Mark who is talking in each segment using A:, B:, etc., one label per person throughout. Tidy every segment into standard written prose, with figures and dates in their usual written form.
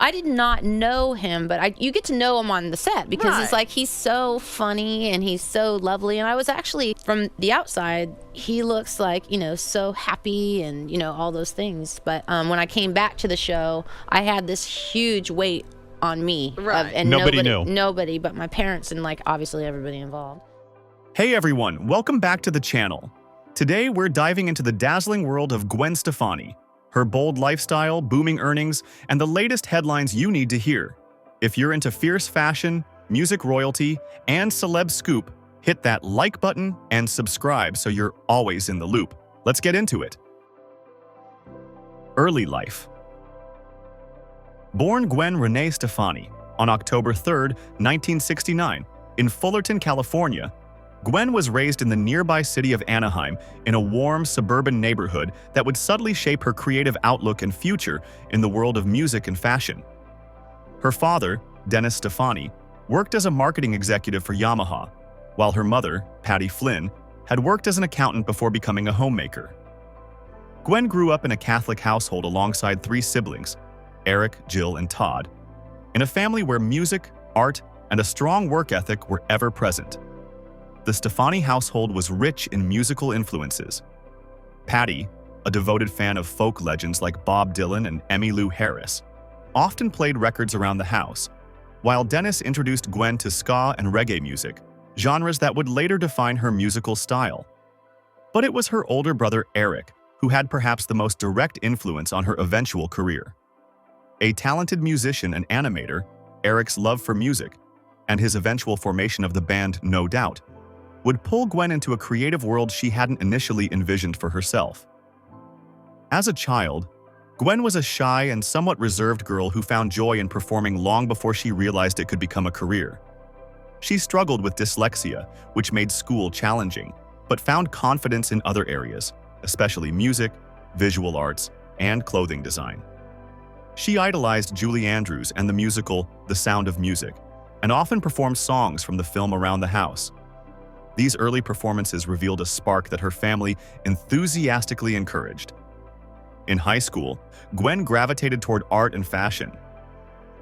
A: I did not know him, but you get to know him on the set because it's like he's so funny and he's so lovely. And I was actually, from the outside, he looks like, so happy and, all those things. But when I came back to the show, I had this huge weight on me.
B: And nobody knew.
A: Nobody but my parents and, obviously everybody involved.
C: Hey everyone, welcome back to the channel. Today we're diving into the dazzling world of Gwen Stefani, her bold lifestyle, booming earnings, and the latest headlines you need to hear. If you're into fierce fashion, music royalty, and celeb scoop, hit that like button and subscribe so you're always in the loop. Let's get into it. Early life. Born Gwen Renee Stefani on October 3, 1969, in Fullerton, California, Gwen was raised in the nearby city of Anaheim in a warm suburban neighborhood that would subtly shape her creative outlook and future in the world of music and fashion. Her father, Dennis Stefani, worked as a marketing executive for Yamaha, while her mother, Patty Flynn, had worked as an accountant before becoming a homemaker. Gwen grew up in a Catholic household alongside 3 siblings, Eric, Jill, and Todd, in a family where music, art, and a strong work ethic were ever present. The Stefani household was rich in musical influences. Patty, a devoted fan of folk legends like Bob Dylan and Emmylou Harris, often played records around the house, while Dennis introduced Gwen to ska and reggae music, genres that would later define her musical style. But it was her older brother Eric who had perhaps the most direct influence on her eventual career. A talented musician and animator, Eric's love for music, and his eventual formation of the band No Doubt, would pull Gwen into a creative world she hadn't initially envisioned for herself. As a child, Gwen was a shy and somewhat reserved girl who found joy in performing long before she realized it could become a career. She struggled with dyslexia, which made school challenging, but found confidence in other areas, especially music, visual arts, and clothing design. She idolized Julie Andrews and the musical The Sound of Music, and often performed songs from the film around the house. These early performances revealed a spark that her family enthusiastically encouraged. In high school, Gwen gravitated toward art and fashion.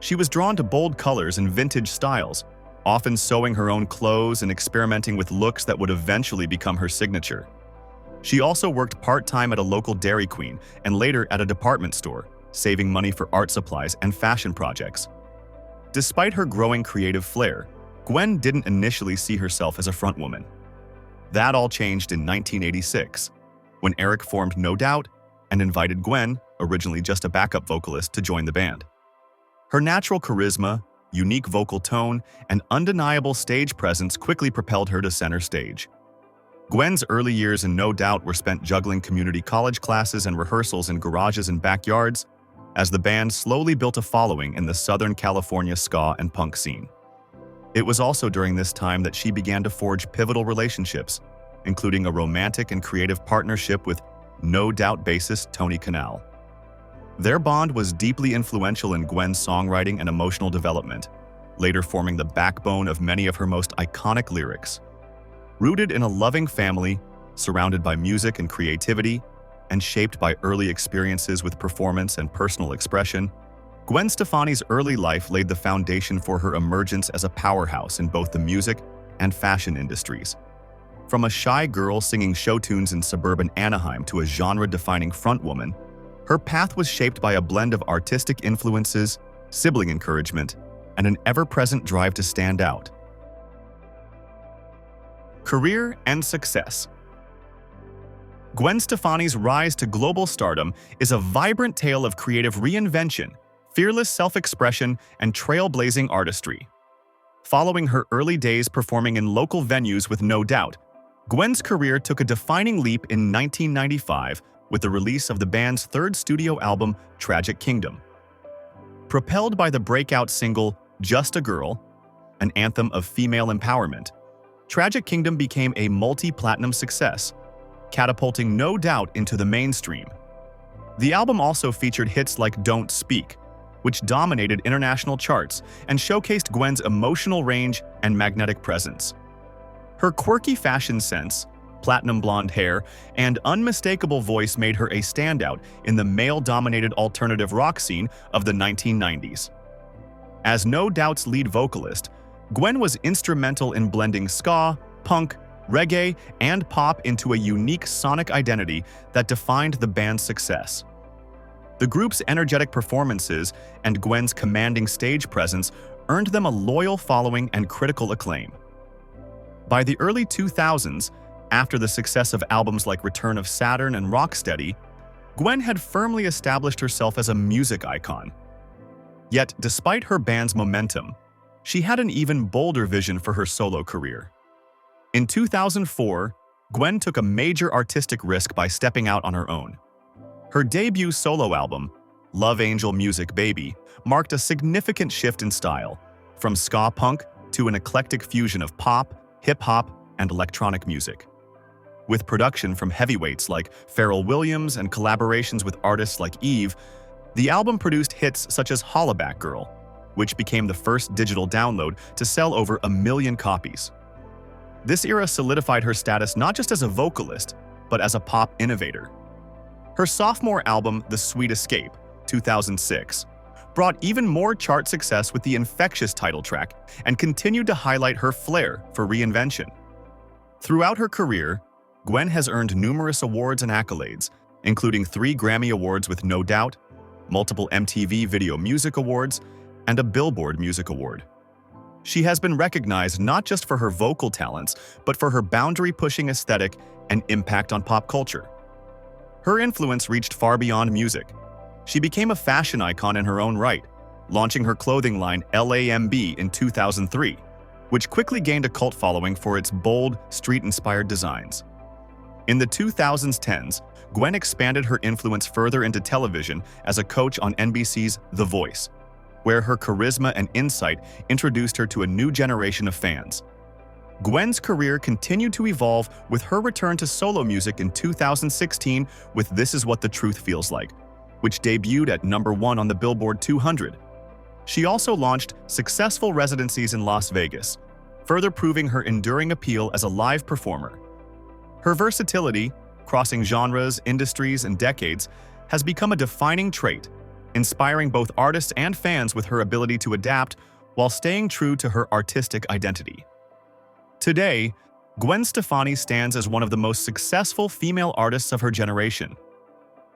C: She was drawn to bold colors and vintage styles, often sewing her own clothes and experimenting with looks that would eventually become her signature. She also worked part-time at a local Dairy Queen and later at a department store, saving money for art supplies and fashion projects. Despite her growing creative flair, Gwen didn't initially see herself as a frontwoman. That all changed in 1986, when Eric formed No Doubt and invited Gwen, originally just a backup vocalist, to join the band. Her natural charisma, unique vocal tone, and undeniable stage presence quickly propelled her to center stage. Gwen's early years in No Doubt were spent juggling community college classes and rehearsals in garages and backyards, as the band slowly built a following in the Southern California ska and punk scene. It was also during this time that she began to forge pivotal relationships, including a romantic and creative partnership with No Doubt bassist Tony Kanal. Their bond was deeply influential in Gwen's songwriting and emotional development, later forming the backbone of many of her most iconic lyrics. Rooted in a loving family, surrounded by music and creativity, and shaped by early experiences with performance and personal expression, Gwen Stefani's early life laid the foundation for her emergence as a powerhouse in both the music and fashion industries. From a shy girl singing show tunes in suburban Anaheim to a genre-defining frontwoman, her path was shaped by a blend of artistic influences, sibling encouragement, and an ever-present drive to stand out. Career and success. Gwen Stefani's rise to global stardom is a vibrant tale of creative reinvention, fearless self-expression, and trailblazing artistry. Following her early days performing in local venues with No Doubt, Gwen's career took a defining leap in 1995 with the release of the band's third studio album, Tragic Kingdom. Propelled by the breakout single Just a Girl, an anthem of female empowerment, Tragic Kingdom became a multi-platinum success, catapulting No Doubt into the mainstream. The album also featured hits like Don't Speak, which dominated international charts and showcased Gwen's emotional range and magnetic presence. Her quirky fashion sense, platinum blonde hair, and unmistakable voice made her a standout in the male-dominated alternative rock scene of the 1990s. As No Doubt's lead vocalist, Gwen was instrumental in blending ska, punk, reggae, and pop into a unique sonic identity that defined the band's success. The group's energetic performances and Gwen's commanding stage presence earned them a loyal following and critical acclaim. By the early 2000s, after the success of albums like Return of Saturn and Rocksteady, Gwen had firmly established herself as a music icon. Yet, despite her band's momentum, she had an even bolder vision for her solo career. In 2004, Gwen took a major artistic risk by stepping out on her own. Her debut solo album, Love Angel Music Baby, marked a significant shift in style, from ska punk to an eclectic fusion of pop, hip-hop, and electronic music. With production from heavyweights like Pharrell Williams and collaborations with artists like Eve, the album produced hits such as Hollaback Girl, which became the first digital download to sell over 1 million copies. This era solidified her status not just as a vocalist, but as a pop innovator. Her sophomore album, The Sweet Escape, 2006, brought even more chart success with the infectious title track and continued to highlight her flair for reinvention. Throughout her career, Gwen has earned numerous awards and accolades, including 3 Grammy Awards with No Doubt, multiple MTV Video Music Awards, and a Billboard Music Award. She has been recognized not just for her vocal talents, but for her boundary-pushing aesthetic and impact on pop culture. Her influence reached far beyond music. She became a fashion icon in her own right, launching her clothing line LAMB in 2003, which quickly gained a cult following for its bold, street-inspired designs. In the 2010s, Gwen expanded her influence further into television as a coach on NBC's The Voice, where her charisma and insight introduced her to a new generation of fans. Gwen's career continued to evolve with her return to solo music in 2016 with This Is What the Truth Feels Like, which debuted at #1 on the Billboard 200. She also launched successful residencies in Las Vegas, further proving her enduring appeal as a live performer. Her versatility, crossing genres, industries, and decades, has become a defining trait, inspiring both artists and fans with her ability to adapt while staying true to her artistic identity. Today, Gwen Stefani stands as one of the most successful female artists of her generation.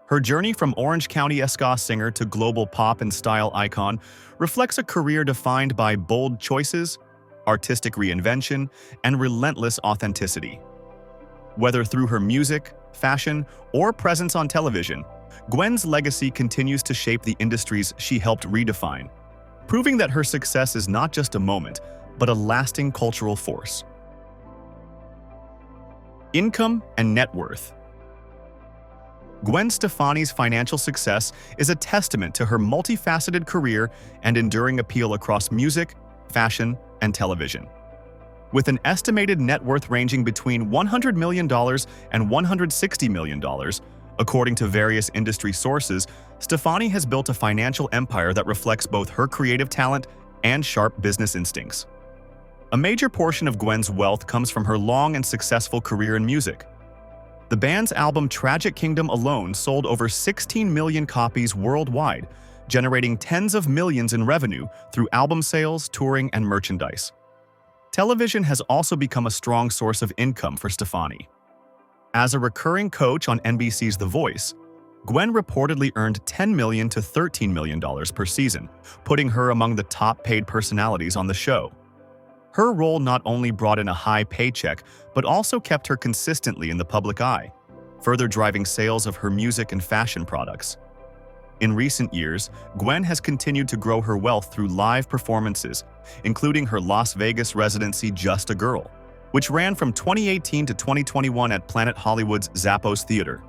C: Her journey from Orange County ska singer to global pop and style icon reflects a career defined by bold choices, artistic reinvention, and relentless authenticity. Whether through her music, fashion, or presence on television, Gwen's legacy continues to shape the industries she helped redefine, proving that her success is not just a moment, but a lasting cultural force. Income and net worth. Gwen Stefani's financial success is a testament to her multifaceted career and enduring appeal across music, fashion, and television. With an estimated net worth ranging between $100 million and $160 million, according to various industry sources, Stefani has built a financial empire that reflects both her creative talent and sharp business instincts. A major portion of Gwen's wealth comes from her long and successful career in music. The band's album Tragic Kingdom alone sold over 16 million copies worldwide, generating tens of millions in revenue through album sales, touring, and merchandise. Television has also become a strong source of income for Stefani. As a recurring coach on NBC's The Voice, Gwen reportedly earned $10 million to $13 million per season, putting her among the top-paid personalities on the show. Her role not only brought in a high paycheck, but also kept her consistently in the public eye, further driving sales of her music and fashion products. In recent years, Gwen has continued to grow her wealth through live performances, including her Las Vegas residency Just a Girl, which ran from 2018 to 2021 at Planet Hollywood's Zappos Theater.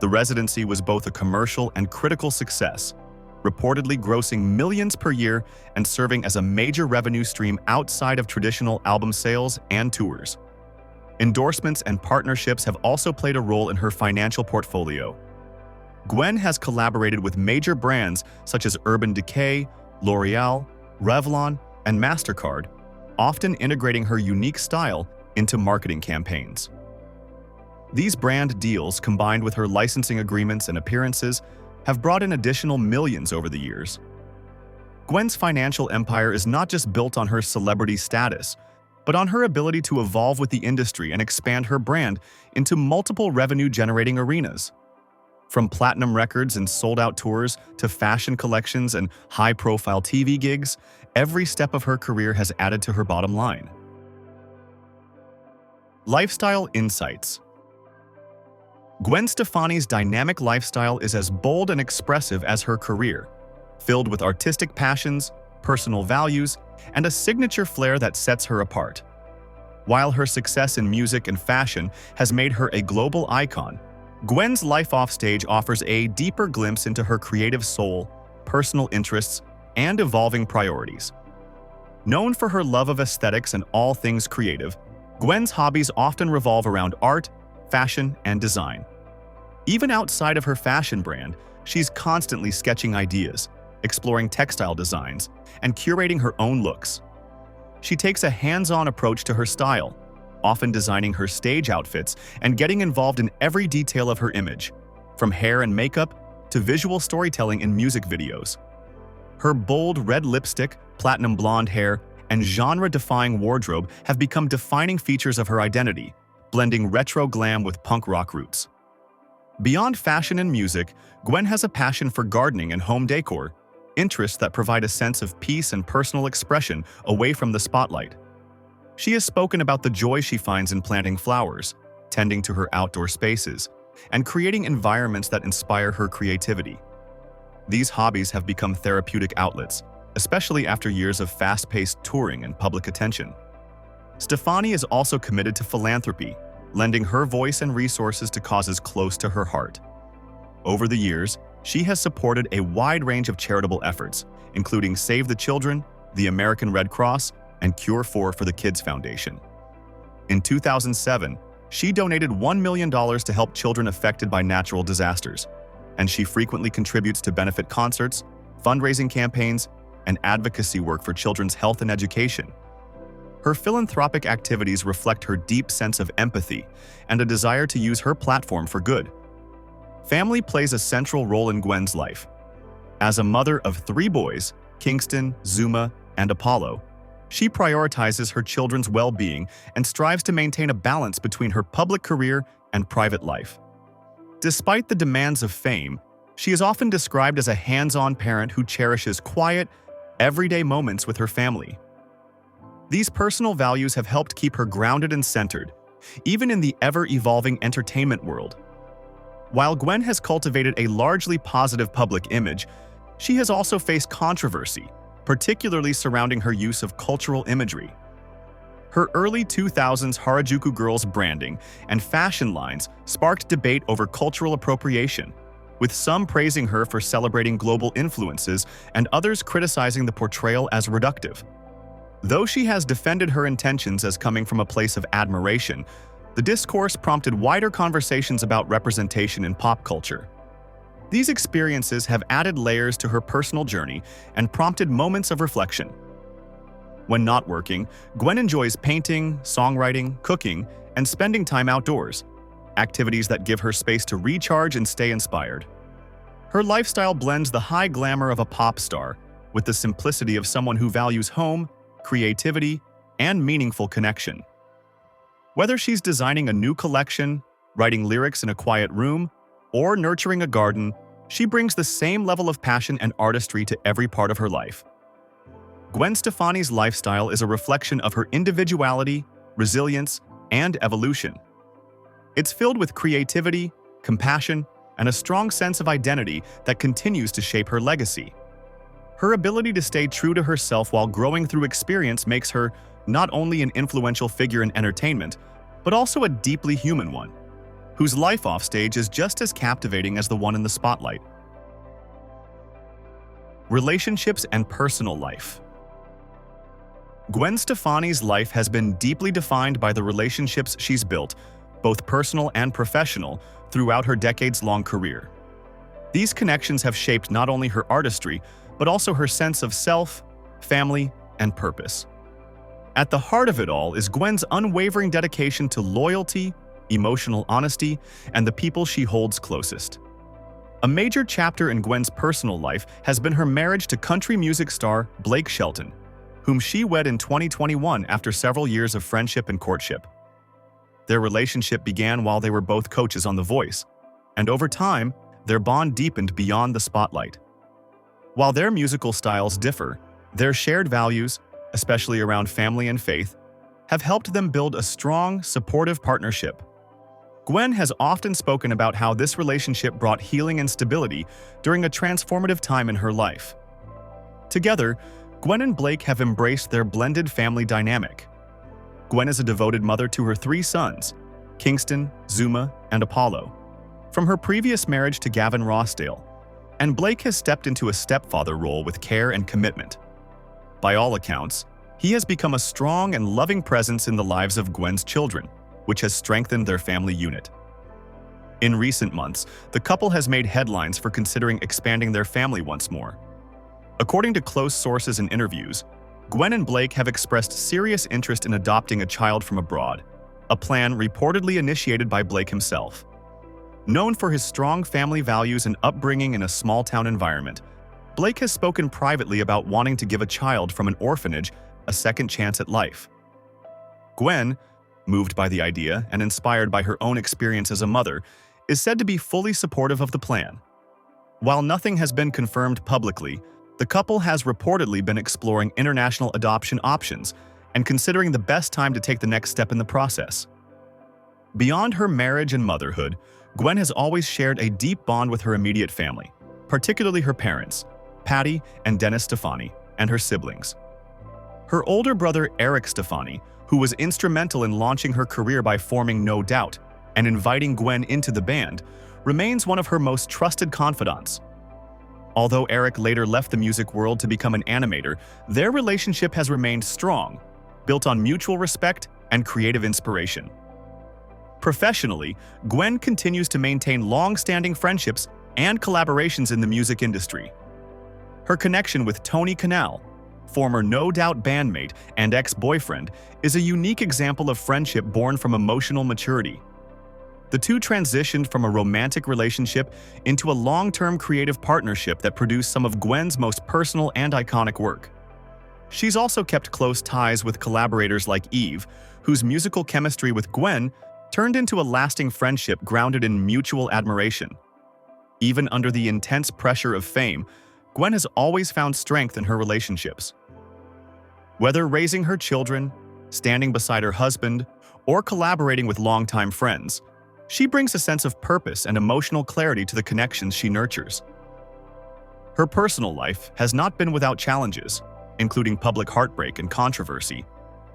C: The residency was both a commercial and critical success, reportedly grossing millions per year and serving as a major revenue stream outside of traditional album sales and tours. Endorsements and partnerships have also played a role in her financial portfolio. Gwen has collaborated with major brands such as Urban Decay, L'Oreal, Revlon, and MasterCard, often integrating her unique style into marketing campaigns. These brand deals, combined with her licensing agreements and appearances, have brought in additional millions over the years. Gwen's financial empire is not just built on her celebrity status, but on her ability to evolve with the industry and expand her brand into multiple revenue-generating arenas. From platinum records and sold-out tours to fashion collections and high-profile TV gigs, every step of her career has added to her bottom line. Lifestyle insights. Gwen Stefani's dynamic lifestyle is as bold and expressive as her career, filled with artistic passions, personal values, and a signature flair that sets her apart. While her success in music and fashion has made her a global icon, Gwen's life offstage offers a deeper glimpse into her creative soul, personal interests, and evolving priorities. Known for her love of aesthetics and all things creative, Gwen's hobbies often revolve around art, fashion, and design. Even outside of her fashion brand, she's constantly sketching ideas, exploring textile designs, and curating her own looks. She takes a hands-on approach to her style, often designing her stage outfits and getting involved in every detail of her image, from hair and makeup to visual storytelling in music videos. Her bold red lipstick, platinum blonde hair, and genre-defying wardrobe have become defining features of her identity, blending retro glam with punk rock roots. Beyond fashion and music, Gwen has a passion for gardening and home decor, interests that provide a sense of peace and personal expression away from the spotlight. She has spoken about the joy she finds in planting flowers, tending to her outdoor spaces, and creating environments that inspire her creativity. These hobbies have become therapeutic outlets, especially after years of fast-paced touring and public attention. Stefani is also committed to philanthropy, lending her voice and resources to causes close to her heart. Over the years, she has supported a wide range of charitable efforts, including Save the Children, the American Red Cross, and Cure4 for the Kids Foundation. In 2007, she donated $1 million to help children affected by natural disasters, and she frequently contributes to benefit concerts, fundraising campaigns, and advocacy work for children's health and education. Her philanthropic activities reflect her deep sense of empathy and a desire to use her platform for good. Family plays a central role in Gwen's life. As a mother of 3 boys, Kingston, Zuma, and Apollo, she prioritizes her children's well-being and strives to maintain a balance between her public career and private life. Despite the demands of fame, she is often described as a hands-on parent who cherishes quiet, everyday moments with her family. These personal values have helped keep her grounded and centered, even in the ever-evolving entertainment world. While Gwen has cultivated a largely positive public image, she has also faced controversy, particularly surrounding her use of cultural imagery. Her early 2000s Harajuku Girls branding and fashion lines sparked debate over cultural appropriation, with some praising her for celebrating global influences and others criticizing the portrayal as reductive. Though she has defended her intentions as coming from a place of admiration, the discourse prompted wider conversations about representation in pop culture. These experiences have added layers to her personal journey and prompted moments of reflection. When not working, Gwen enjoys painting, songwriting, cooking, and spending time outdoors, activities that give her space to recharge and stay inspired. Her lifestyle blends the high glamour of a pop star with the simplicity of someone who values home, creativity, and meaningful connection. Whether she's designing a new collection, writing lyrics in a quiet room, or nurturing a garden, she brings the same level of passion and artistry to every part of her life. Gwen Stefani's lifestyle is a reflection of her individuality, resilience, and evolution. It's filled with creativity, compassion, and a strong sense of identity that continues to shape her legacy. Her ability to stay true to herself while growing through experience makes her not only an influential figure in entertainment, but also a deeply human one, whose life offstage is just as captivating as the one in the spotlight. Relationships and personal life. Gwen Stefani's life has been deeply defined by the relationships she's built, both personal and professional, throughout her decades-long career. These connections have shaped not only her artistry, but also her sense of self, family, and purpose. At the heart of it all is Gwen's unwavering dedication to loyalty, emotional honesty, and the people she holds closest. A major chapter in Gwen's personal life has been her marriage to country music star Blake Shelton, whom she wed in 2021 after several years of friendship and courtship. Their relationship began while they were both coaches on The Voice, and over time, their bond deepened beyond the spotlight. While their musical styles differ, their shared values, especially around family and faith, have helped them build a strong, supportive partnership. Gwen has often spoken about how this relationship brought healing and stability during a transformative time in her life. Together, Gwen and Blake have embraced their blended family dynamic. Gwen is a devoted mother to her 3 sons, Kingston, Zuma, and Apollo, from her previous marriage to Gavin Rossdale, and Blake has stepped into a stepfather role with care and commitment. By all accounts, he has become a strong and loving presence in the lives of Gwen's children, which has strengthened their family unit. In recent months, the couple has made headlines for considering expanding their family once more. According to close sources and interviews, Gwen and Blake have expressed serious interest in adopting a child from abroad, a plan reportedly initiated by Blake himself. Known for his strong family values and upbringing in a small-town environment, Blake has spoken privately about wanting to give a child from an orphanage a second chance at life. Gwen, moved by the idea and inspired by her own experience as a mother, is said to be fully supportive of the plan. While nothing has been confirmed publicly, the couple has reportedly been exploring international adoption options and considering the best time to take the next step in the process. Beyond her marriage and motherhood, Gwen has always shared a deep bond with her immediate family, particularly her parents, Patty and Dennis Stefani, and her siblings. Her older brother Eric Stefani, who was instrumental in launching her career by forming No Doubt and inviting Gwen into the band, remains one of her most trusted confidants. Although Eric later left the music world to become an animator, their relationship has remained strong, built on mutual respect and creative inspiration. Professionally, Gwen continues to maintain long-standing friendships and collaborations in the music industry. Her connection with Tony Kanal, former No Doubt bandmate and ex-boyfriend, is a unique example of friendship born from emotional maturity. The two transitioned from a romantic relationship into a long-term creative partnership that produced some of Gwen's most personal and iconic work. She's also kept close ties with collaborators like Eve, whose musical chemistry with Gwen turned into a lasting friendship grounded in mutual admiration. Even under the intense pressure of fame, Gwen has always found strength in her relationships. Whether raising her children, standing beside her husband, or collaborating with longtime friends, she brings a sense of purpose and emotional clarity to the connections she nurtures. Her personal life has not been without challenges, including public heartbreak and controversy,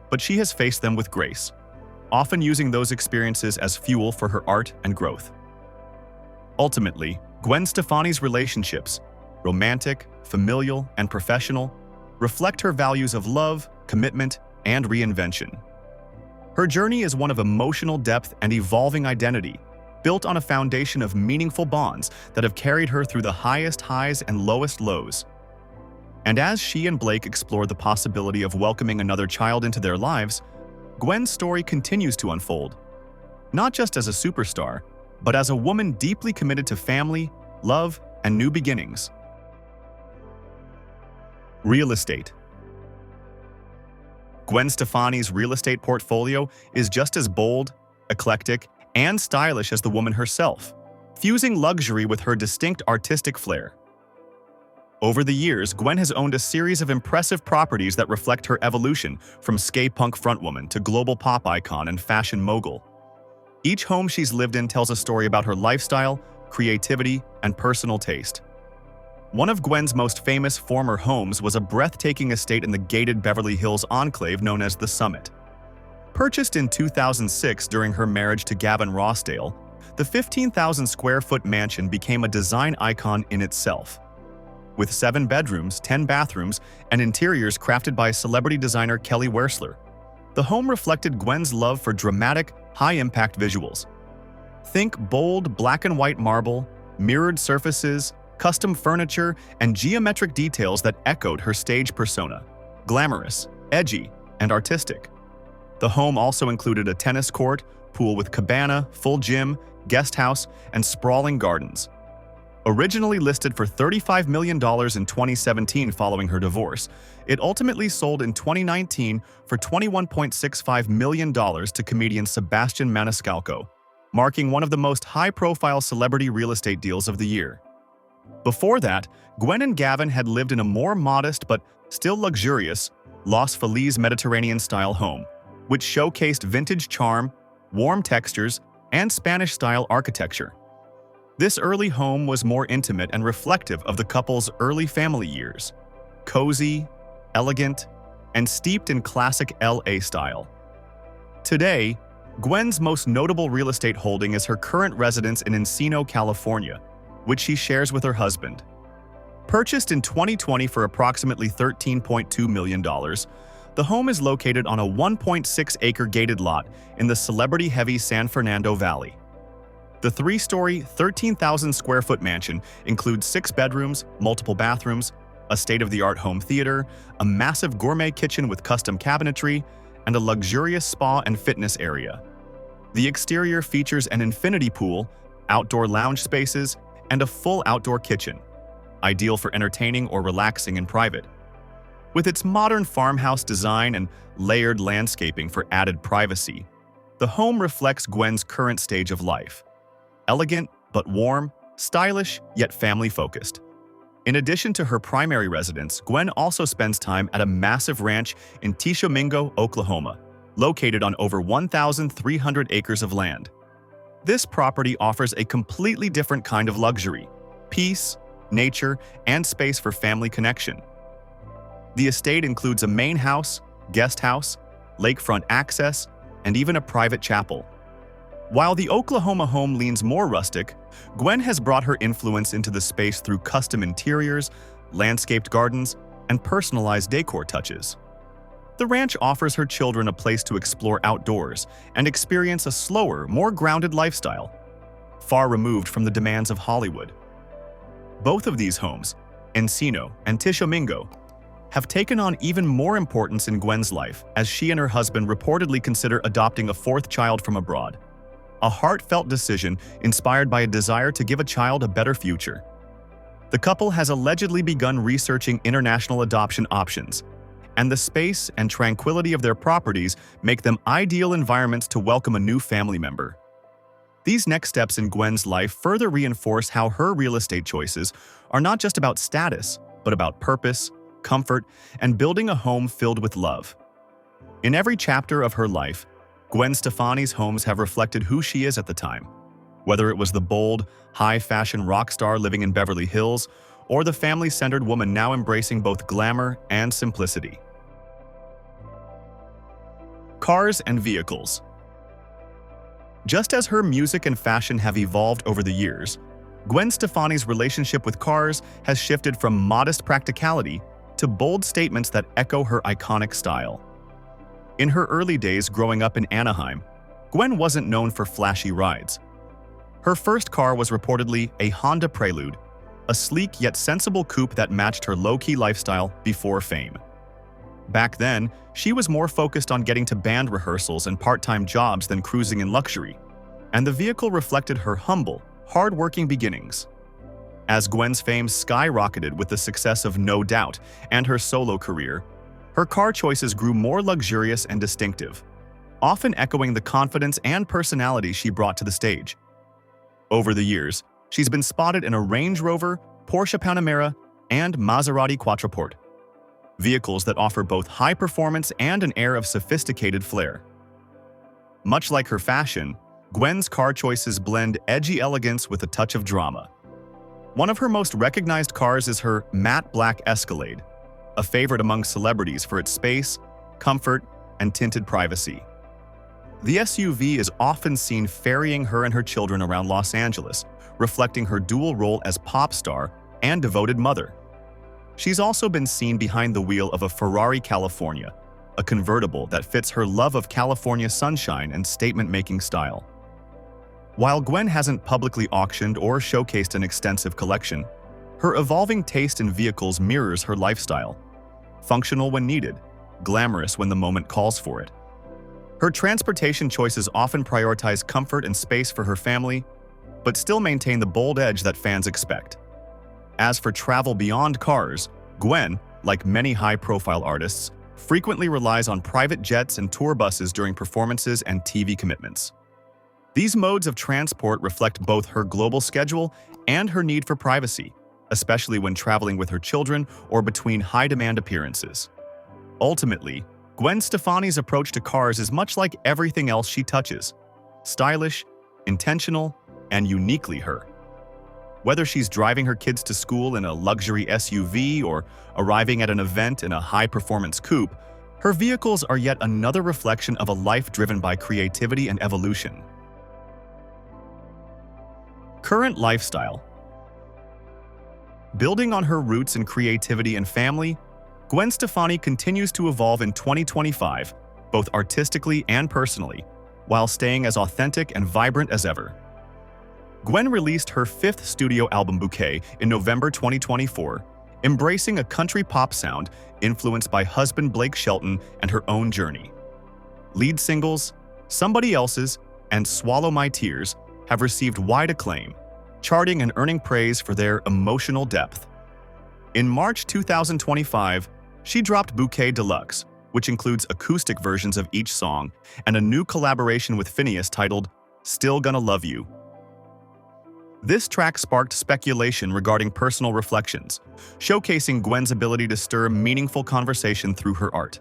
C: but she has faced them with grace, often using those experiences as fuel for her art and growth. Ultimately, Gwen Stefani's relationships, romantic, familial, and professional, reflect her values of love, commitment, and reinvention. Her journey is one of emotional depth and evolving identity, built on a foundation of meaningful bonds that have carried her through the highest highs and lowest lows. And as she and Blake explore the possibility of welcoming another child into their lives, Gwen's story continues to unfold, not just as a superstar, but as a woman deeply committed to family, love, and new beginnings. Real estate. Gwen Stefani's real estate portfolio is just as bold, eclectic, and stylish as the woman herself, fusing luxury with her distinct artistic flair. Over the years, Gwen has owned a series of impressive properties that reflect her evolution from ska-punk frontwoman to global pop icon and fashion mogul. Each home she's lived in tells a story about her lifestyle, creativity, and personal taste. One of Gwen's most famous former homes was a breathtaking estate in the gated Beverly Hills enclave known as The Summit. Purchased in 2006 during her marriage to Gavin Rossdale, the 15,000-square-foot mansion became a design icon in itself. With 7 bedrooms, 10 bathrooms, and interiors crafted by celebrity designer Kelly Wearstler, the home reflected Gwen's love for dramatic, high-impact visuals. Think bold black-and-white marble, mirrored surfaces, custom furniture, and geometric details that echoed her stage persona, glamorous, edgy, and artistic. The home also included a tennis court, pool with cabana, full gym, guest house, and sprawling gardens. Originally listed for $35 million in 2017 following her divorce, it ultimately sold in 2019 for $21.65 million to comedian Sebastian Maniscalco, marking one of the most high-profile celebrity real estate deals of the year. Before that, Gwen and Gavin had lived in a more modest but still luxurious Los Feliz Mediterranean-style home, which showcased vintage charm, warm textures, and Spanish-style architecture. This early home was more intimate and reflective of the couple's early family years, cozy, elegant, and steeped in classic LA style. Today, Gwen's most notable real estate holding is her current residence in Encino, California, which she shares with her husband. Purchased in 2020 for approximately $13.2 million, the home is located on a 1.6-acre gated lot in the celebrity-heavy San Fernando Valley. The 3-story, 13,000-square-foot mansion includes 6 bedrooms, multiple bathrooms, a state-of-the-art home theater, a massive gourmet kitchen with custom cabinetry, and a luxurious spa and fitness area. The exterior features an infinity pool, outdoor lounge spaces, and a full outdoor kitchen, ideal for entertaining or relaxing in private. With its modern farmhouse design and layered landscaping for added privacy, the home reflects Gwen's current stage of life. Elegant but warm, stylish yet family-focused. In addition to her primary residence, Gwen also spends time at a massive ranch in Tishomingo, Oklahoma, located on over 1,300 acres of land. This property offers a completely different kind of luxury, peace, nature, and space for family connection. The estate includes a main house, guest house, lakefront access, and even a private chapel. While the Oklahoma home leans more rustic, Gwen has brought her influence into the space through custom interiors, landscaped gardens, and personalized decor touches. The ranch offers her children a place to explore outdoors and experience a slower, more grounded lifestyle, far removed from the demands of Hollywood. Both of these homes, Encino and Tishomingo, have taken on even more importance in Gwen's life as she and her husband reportedly consider adopting a 4th child from abroad. A heartfelt decision inspired by a desire to give a child a better future. The couple has allegedly begun researching international adoption options, and the space and tranquility of their properties make them ideal environments to welcome a new family member. These next steps in Gwen's life further reinforce how her real estate choices are not just about status, but about purpose, comfort, and building a home filled with love. In every chapter of her life, Gwen Stefani's homes have reflected who she is at the time, whether it was the bold, high-fashion rock star living in Beverly Hills or the family-centered woman now embracing both glamour and simplicity. Cars and vehicles. Just as her music and fashion have evolved over the years, Gwen Stefani's relationship with cars has shifted from modest practicality to bold statements that echo her iconic style. In her early days growing up in Anaheim, Gwen wasn't known for flashy rides. Her first car was reportedly a Honda Prelude, a sleek yet sensible coupe that matched her low-key lifestyle before fame. Back then, she was more focused on getting to band rehearsals and part-time jobs than cruising in luxury, and the vehicle reflected her humble, hard-working beginnings. As Gwen's fame skyrocketed with the success of No Doubt and her solo career, her car choices grew more luxurious and distinctive, often echoing the confidence and personality she brought to the stage. Over the years, she's been spotted in a Range Rover, Porsche Panamera, and Maserati Quattroporte, vehicles that offer both high performance and an air of sophisticated flair. Much like her fashion, Gwen's car choices blend edgy elegance with a touch of drama. One of her most recognized cars is her matte black Escalade, a favorite among celebrities for its space, comfort, and tinted privacy. The SUV is often seen ferrying her and her children around Los Angeles, reflecting her dual role as pop star and devoted mother. She's also been seen behind the wheel of a Ferrari California, a convertible that fits her love of California sunshine and statement-making style. While Gwen hasn't publicly auctioned or showcased an extensive collection, her evolving taste in vehicles mirrors her lifestyle. Functional when needed, glamorous when the moment calls for it. Her transportation choices often prioritize comfort and space for her family, but still maintain the bold edge that fans expect. As for travel beyond cars, Gwen, like many high-profile artists, frequently relies on private jets and tour buses during performances and TV commitments. These modes of transport reflect both her global schedule and her need for privacy, especially when traveling with her children or between high-demand appearances. Ultimately, Gwen Stefani's approach to cars is much like everything else she touches: stylish, intentional, and uniquely her. Whether she's driving her kids to school in a luxury SUV or arriving at an event in a high-performance coupe, her vehicles are yet another reflection of a life driven by creativity and evolution. Current lifestyle. Building on her roots in creativity and family, Gwen Stefani continues to evolve in 2025, both artistically and personally, while staying as authentic and vibrant as ever. Gwen released her fifth studio album, Bouquet, in November 2024, embracing a country pop sound influenced by husband Blake Shelton and her own journey. Lead singles, Somebody Else's, and Swallow My Tears have received wide acclaim, charting and earning praise for their emotional depth. In March 2025, she dropped Bouquet Deluxe, which includes acoustic versions of each song, and a new collaboration with Phineas titled Still Gonna Love You. This track sparked speculation regarding personal reflections, showcasing Gwen's ability to stir meaningful conversation through her art.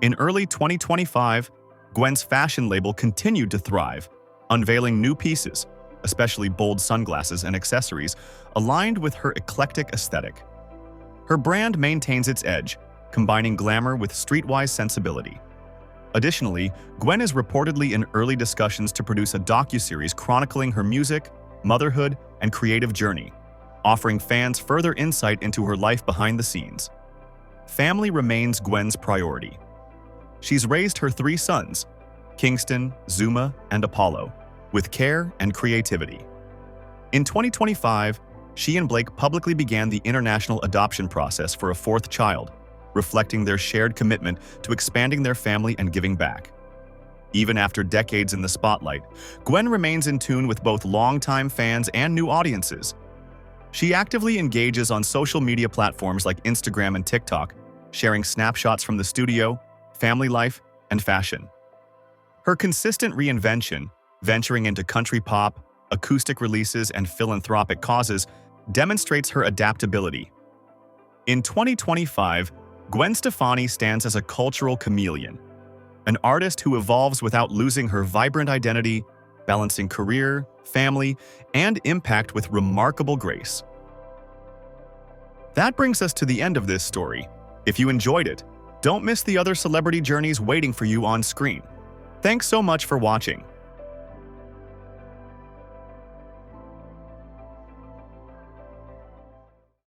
C: In early 2025, Gwen's fashion label continued to thrive, unveiling new pieces, especially bold sunglasses and accessories, aligned with her eclectic aesthetic. Her brand maintains its edge, combining glamour with streetwise sensibility. Additionally, Gwen is reportedly in early discussions to produce a docuseries chronicling her music, motherhood, and creative journey, offering fans further insight into her life behind the scenes. Family remains Gwen's priority. She's raised her three sons, Kingston, Zuma, and Apollo, with care and creativity. In 2025, she and Blake publicly began the international adoption process for a fourth child, reflecting their shared commitment to expanding their family and giving back. Even after decades in the spotlight, Gwen remains in tune with both longtime fans and new audiences. She actively engages on social media platforms like Instagram and TikTok, sharing snapshots from the studio, family life, and fashion. Her consistent reinvention, venturing into country pop, acoustic releases, and philanthropic causes, demonstrates her adaptability. In 2025, Gwen Stefani stands as a cultural chameleon, an artist who evolves without losing her vibrant identity, balancing career, family, and impact with remarkable grace. That brings us to the end of this story. If you enjoyed it, don't miss the other celebrity journeys waiting for you on screen. Thanks so much for watching.